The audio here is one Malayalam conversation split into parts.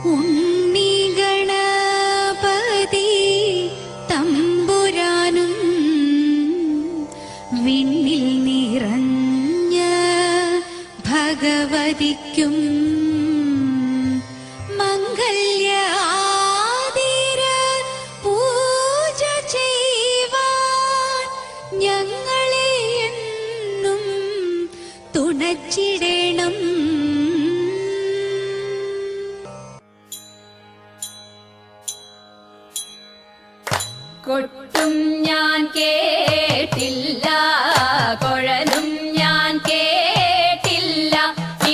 ഉണ്ണി ഗണപതി തമ്പുരാനും വിണ്ണിൽ നിറഞ്ഞ ഭഗവതിക്കും മംഗല്യ ആതിര പൂജ ചെയ്യുവാൻ ഞങ്ങളെ എന്നും തുണച്ചിടണം. കൊട്ടും ഞാൻ കേട്ടില്ല, കൊഴലും ഞാൻ കേട്ടില്ല,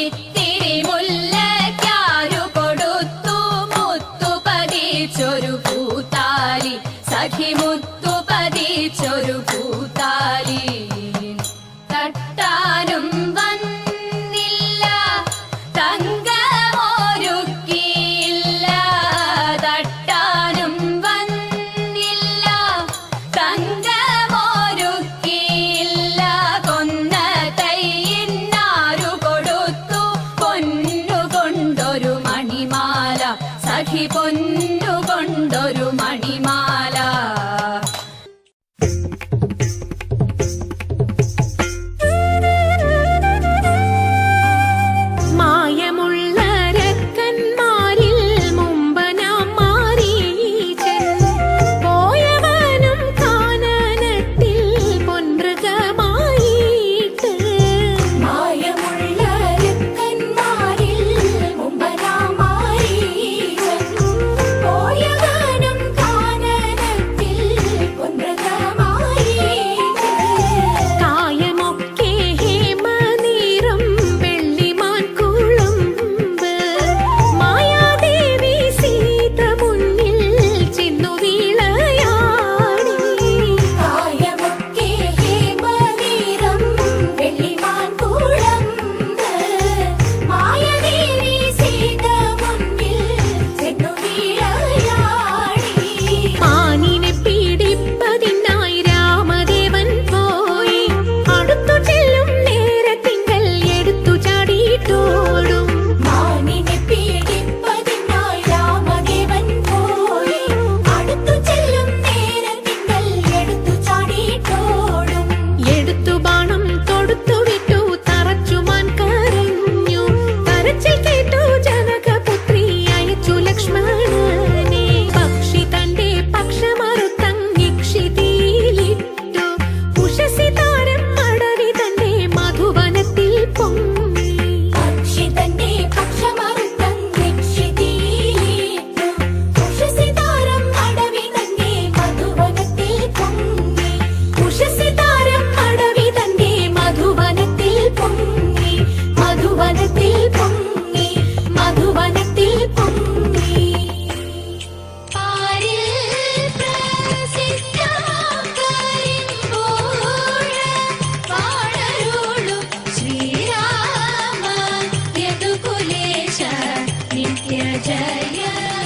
ഇത്തിരി മുല്ലയ്ക്കാരു കൊടുത്തു മുത്തു പതിച്ചൊരു പൂത്താലി, സഖി മുത്തു പതിച്ചൊരു പൂത്താലി. തട്ടാനും വന്നില്ല, തങ്കമൊരുക്കിയില്ല, തട്ടാനും വന്നില്ല, തങ്കമൊരുക്കിയില്ല, കൊന്ന തൈയിന്നാരു കൊടുത്തു പൊന്നു കൊണ്ടൊരു മണിമാല, സഖി പൊന്നു കൊണ്ടൊരു മണിമാല. Jaya